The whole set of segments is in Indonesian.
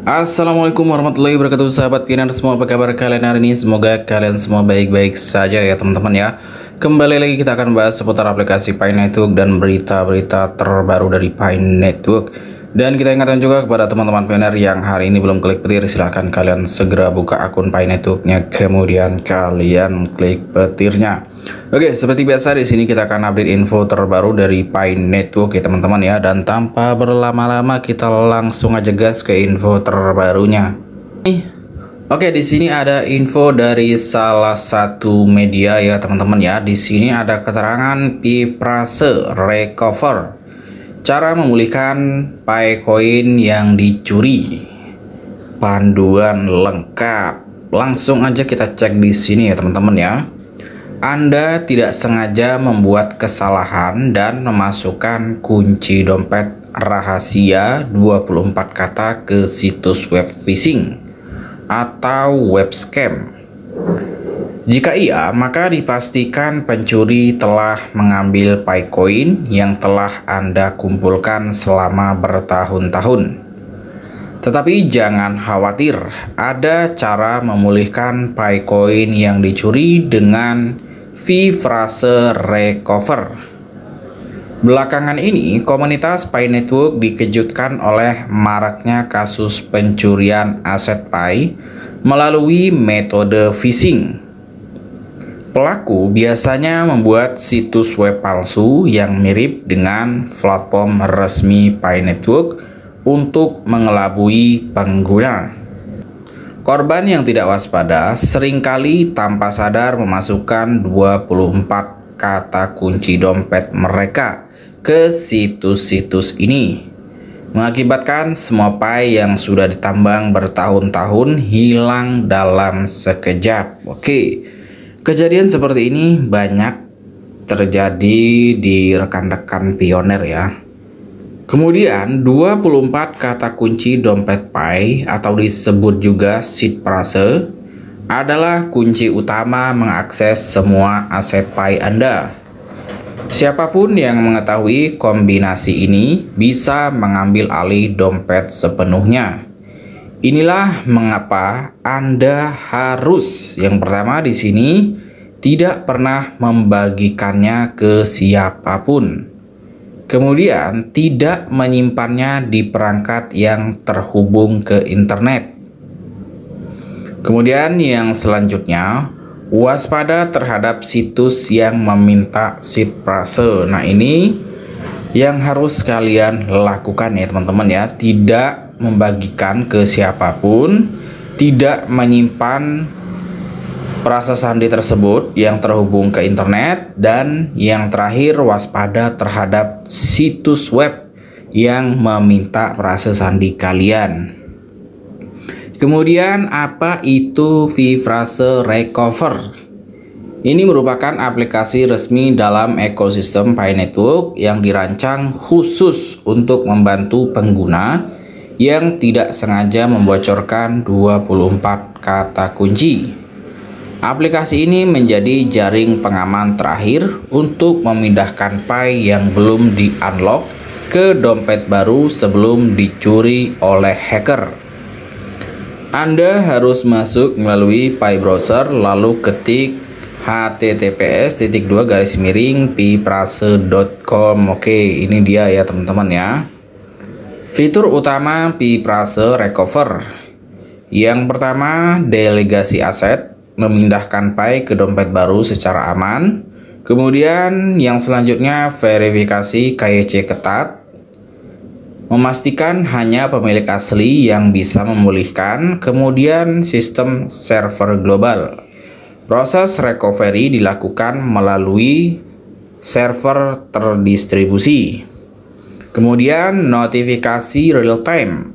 Assalamualaikum warahmatullahi wabarakatuh, sahabat Pinar semua, apa kabar kalian hari ini? Semoga kalian semua baik-baik saja ya teman-teman ya. Kembali lagi kita akan bahas seputar aplikasi Pi Network dan berita-berita terbaru dari Pi Network. Dan kita ingatkan juga kepada teman-teman Pioner yang hari ini belum klik petir, silahkan kalian segera buka akun Pi Networknya, kemudian kalian klik petirnya. Oke, seperti biasa di sini kita akan update info terbaru dari Pi Network ya teman-teman ya. Dan tanpa berlama-lama kita langsung aja gas ke info terbarunya. Oke, di sini ada info dari salah satu media ya teman-teman ya. Di sini ada keterangan Piprase recover, cara memulihkan Pi Coin yang dicuri, panduan lengkap. Langsung aja kita cek di sini ya teman-teman ya. Anda tidak sengaja membuat kesalahan dan memasukkan kunci dompet rahasia 24 kata ke situs web phishing atau web scam. Jika iya, maka dipastikan pencuri telah mengambil Pi Coin yang telah Anda kumpulkan selama bertahun-tahun. Tetapi jangan khawatir, ada cara memulihkan Pi Coin yang dicuri dengan Piprase recover. Belakangan ini, komunitas Pi Network dikejutkan oleh maraknya kasus pencurian aset Pi melalui metode phishing. Pelaku biasanya membuat situs web palsu yang mirip dengan platform resmi Pi Network untuk mengelabui pengguna. Korban yang tidak waspada seringkali tanpa sadar memasukkan 24 kata kunci dompet mereka ke situs-situs ini, mengakibatkan semua Pi yang sudah ditambang bertahun-tahun hilang dalam sekejap. Oke, kejadian seperti ini banyak terjadi di rekan-rekan pioner ya. Kemudian 24 kata kunci dompet Pi atau disebut juga seed phrase adalah kunci utama mengakses semua aset Pi Anda. Siapapun yang mengetahui kombinasi ini bisa mengambil alih dompet sepenuhnya. Inilah mengapa Anda harus yang pertama di sini tidak pernah membagikannya ke siapapun. Kemudian tidak menyimpannya di perangkat yang terhubung ke internet. Kemudian yang selanjutnya, waspada terhadap situs yang meminta seed phrase. Nah, ini yang harus kalian lakukan ya teman-teman ya. Tidak membagikan ke siapapun, tidak menyimpan frase sandi tersebut yang terhubung ke internet, dan yang terakhir waspada terhadap situs web yang meminta frase sandi kalian. Kemudian apa itu Piprase recover? Ini merupakan aplikasi resmi dalam ekosistem Pi Network yang dirancang khusus untuk membantu pengguna yang tidak sengaja membocorkan 24 kata kunci. Aplikasi ini menjadi jaring pengaman terakhir untuk memindahkan Pi yang belum di-unlock ke dompet baru sebelum dicuri oleh hacker. Anda harus masuk melalui Pi browser lalu ketik https://piprase.com. Oke, ini dia ya teman-teman ya. Fitur utama Piprase recover. Yang pertama, delegasi aset, memindahkan Pi ke dompet baru secara aman. Kemudian yang selanjutnya verifikasi KYC ketat, memastikan hanya pemilik asli yang bisa memulihkan. Kemudian sistem server global. Proses recovery dilakukan melalui server terdistribusi. Kemudian notifikasi real time,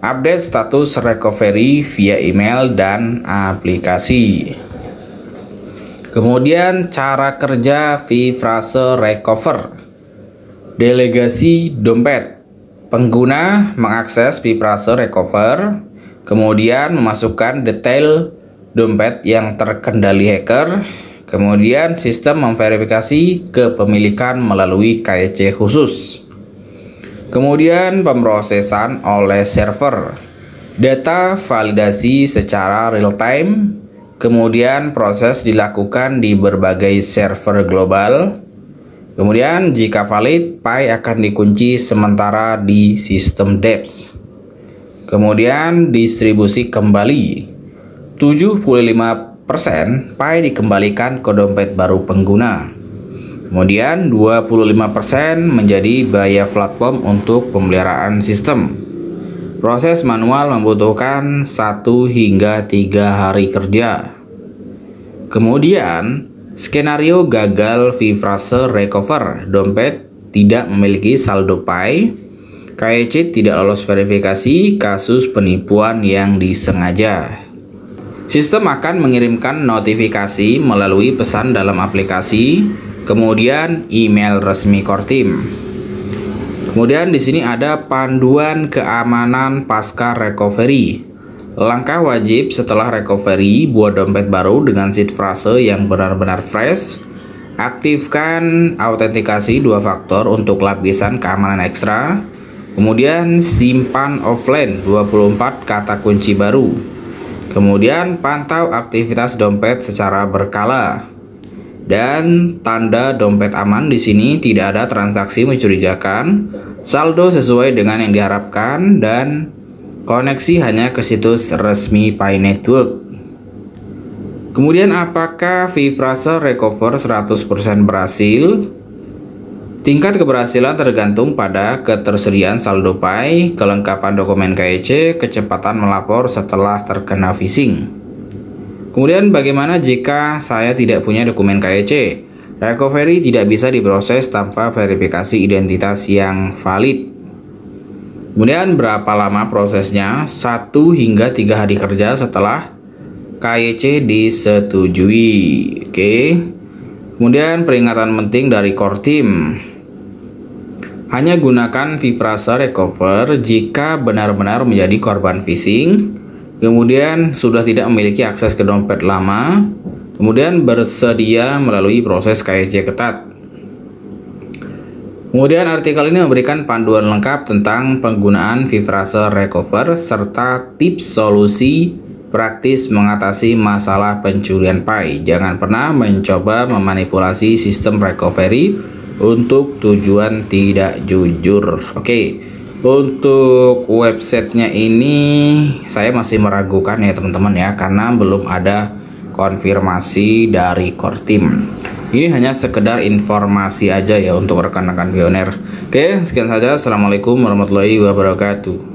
update status recovery via email dan aplikasi. Kemudian cara kerja Piprase recover. Delegasi dompet. Pengguna mengakses Piprase recover, kemudian memasukkan detail dompet yang terkendali hacker. Kemudian sistem memverifikasi kepemilikan melalui KYC khusus. Kemudian pemrosesan oleh server. Data validasi secara real time, kemudian proses dilakukan di berbagai server global. Kemudian jika valid, Pi akan dikunci sementara di sistem dApps. Kemudian distribusi kembali. 75% Pi dikembalikan ke dompet baru pengguna. Kemudian 25% menjadi biaya platform untuk pemeliharaan sistem. Proses manual membutuhkan 1 hingga 3 hari kerja. Kemudian skenario gagal V-Phrase recover, dompet tidak memiliki saldo Pi, KEC tidak lolos verifikasi, kasus penipuan yang disengaja. Sistem akan mengirimkan notifikasi melalui pesan dalam aplikasi, kemudian email resmi Core Team. Kemudian di sini ada panduan keamanan pasca recovery. Langkah wajib setelah recovery, buat dompet baru dengan seed phrase yang benar-benar fresh. Aktifkan autentikasi 2 faktor untuk lapisan keamanan ekstra. Kemudian simpan offline 24 kata kunci baru. Kemudian pantau aktivitas dompet secara berkala. Dan tanda dompet aman di sini tidak ada transaksi mencurigakan, saldo sesuai dengan yang diharapkan, dan koneksi hanya ke situs resmi Pi Network. Kemudian apakah V-Phrase recover 100% berhasil? Tingkat keberhasilan tergantung pada ketersediaan saldo Pi, kelengkapan dokumen KEC, kecepatan melapor setelah terkena phishing. Kemudian bagaimana jika saya tidak punya dokumen KEC? Recovery tidak bisa diproses tanpa verifikasi identitas yang valid. Kemudian berapa lama prosesnya? 1 hingga 3 hari kerja setelah KEC disetujui. Oke. Kemudian peringatan penting dari Core Team. Hanya gunakan V-Phrase recover jika benar-benar menjadi korban phishing, kemudian sudah tidak memiliki akses ke dompet lama, kemudian bersedia melalui proses KEC ketat. Kemudian artikel ini memberikan panduan lengkap tentang penggunaan V-Phrase recover serta tips solusi praktis mengatasi masalah pencurian Pi. Jangan pernah mencoba memanipulasi sistem recovery untuk tujuan tidak jujur. Oke. Untuk websitenya ini saya masih meragukan ya teman-teman ya, karena belum ada konfirmasi dari Core Team. Ini hanya sekedar informasi aja ya untuk rekan-rekan pioner. Oke, sekian saja. Assalamualaikum warahmatullahi wabarakatuh.